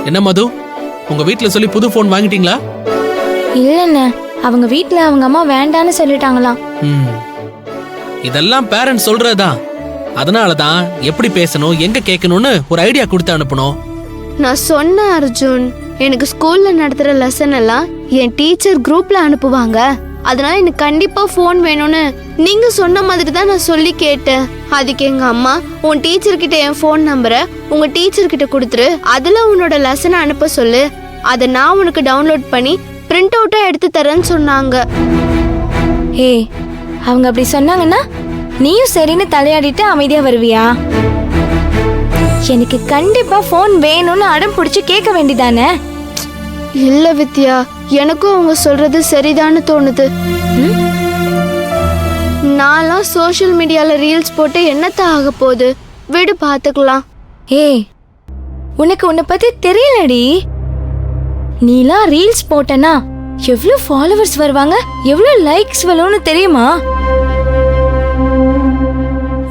என்ன மது, உங்க வீட்ல சொல்லி புது போன் வாங்கிட்டீங்களா? இல்லண்ணே, அவங்க வீட்ல அவங்க அம்மா வேண்டான்னு சொல்லிட்டாங்களாம். இதெல்லாம் பேரண்ட்ஸ் சொல்றதுதான். அதனாலதான் எப்படி பேசணும், எங்க கேட்கணும்னு ஒரு ஐடியா கொடுத்து அனுப்பணும். நான் சொன்னேன் அர்ஜுன், எனக்கு ஸ்கூல்ல நடத்துற லெசன் எல்லாம் என் டீச்சர் குரூப்ல அனுப்புவாங்க. அதனால எனக்கு கண்டிப்பா போன் வேணும்னு நீங்க சொன்ன மாதிரி தான் நான் சொல்லி கேட்டேன். அதுக்கு எங்க அம்மா, உன் டீச்சர் கிட்ட என் போன் நம்பரை உங்க டீச்சர் கிட்ட கொடுத்துரு, அதுல உன்னோட லெசனை அனுப்ப சொல்லு, அதை நான் உனக்கு டவுன்லோட் பண்ணி பிரிண்ட் அவுட்டா எடுத்து தரேன்னு சொன்னாங்க. ஏய், அவங்க அப்படி சொன்னாங்கன்னா நீயும் சரின்னு தலையாடிட்டு அமைதியா வருவியா? எனக்கு கண்டிப்பா போன் வேணும்னு அடம் பிடிச்சு கேட்க வேண்டியதானே? இல்ல வித்யா, எனக்கும் அவங்க சொல்றது சரிதான்னு தோணுது. நான்லாம் சோஷியல் மீடியால ரீல்ஸ் போட்டு என்னத்த ஆக போகுது, விடு பாத்துக்கலாம். ஏய், உனக்கு உன்னை பத்தி தெரியலடி. நீலாம் ரீல்ஸ் போட்டனா எவ்வளவு ஃபாலோவர்ஸ் வருவாங்க, எவ்வளவு லைக்ஸ் வரும்னு தெரியுமா?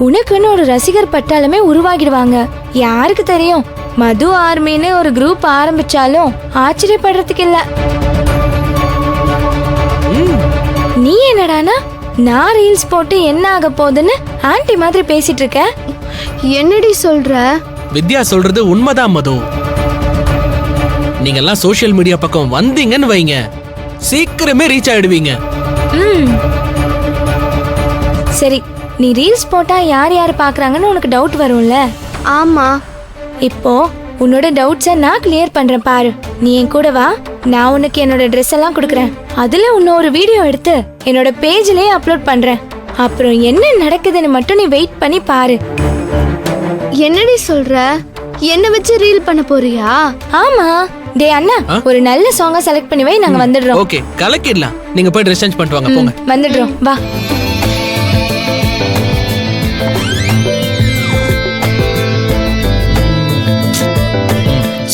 உனக்குன்னு ஒரு ரசிகர் பட்டாளமே உருவாகிடுவாங்க. யாருக்கு தெரியும், மது ஆர்மின்னு ஒரு குரூப் ஆரம்பிச்சாலும் ஆச்சரியப்படுறதுக்கு இல்ல. நீ என்னடானா நான் ரீல்ஸ் போட்டு என்ன ஆக போகுதுன்னு ஆன்ட்டி மாதிரி பேசிட்டு இருக்க. என்னடி சொல்ற? வித்யா சொல்றது உண்மைதான் மது. நீங்க எல்லாம் சோஷியல் மீடியா பக்கம் வந்தீங்கன்னு வைங்க, சீக்கிரமே ரீச் ஆயிடுவீங்க. சரி, நீ ரீல்ஸ் போட்டா யார் யார் பாக்குறாங்கன்னு உனக்கு டவுட் வரும்ல? ஆமா. இப்போ உன்னோட டவுட்ஸை நான் கிளியர் பண்றேன் பாரு. நீ என் கூட வா, நான் உனக்கு என்னோட ட்ரெஸ் எல்லாம் கொடுக்குறேன். அதுல இன்னொரு வீடியோ எடுத்து என்னோட பேஜ்லயே அப்லோட் பண்றேன். அப்புறம் என்ன நடக்குதுன்னு மட்டும் நீ வெயிட் பண்ணி பாரு. என்னடி சொல்ற? என்ன வச்சு ரீல் பண்ண போறியா? ஆமா. டே அண்ணா, ஒரு நல்ல சாங்கா செலக்ட் பண்ணி வை, நாங்க வந்துடுறோம். ஓகே, கலக்கிடலாம். நீங்க போய் ட்ரெஸ் சேஞ்ச் பண்ணிட்டு வாங்க, போங்க. வந்துடுறோம், வா.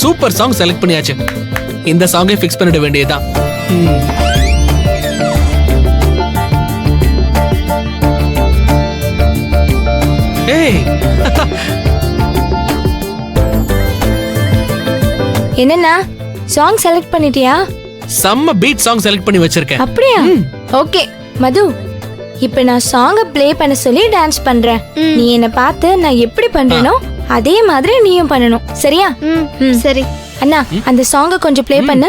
சூப்பர் சாங் செலக்ட் பண்ணியாச்சு. இந்த சாங்கை ஃபிக்ஸ் பண்ணிட வேண்டியதுதான். ஏய், என்னன்னா சாங் செலக்ட் பண்ணிட்டியா? செம்ம பீட் சாங் செலக்ட் பண்ணி வச்சிருக்கேன். அப்படியா? ஓகே மது, இப்ப நான் சாங்க ப்ளே பண்ண சொல்லி டான்ஸ் பண்றேன். நீ என்ன பார்த்து நான் எப்படி பண்றேனோ அதே மாதிரி நீயும் பண்ணணும், சரியா? சரி அண்ணா, அந்த சாங்க கொஞ்சம் ப்ளே பண்ணு.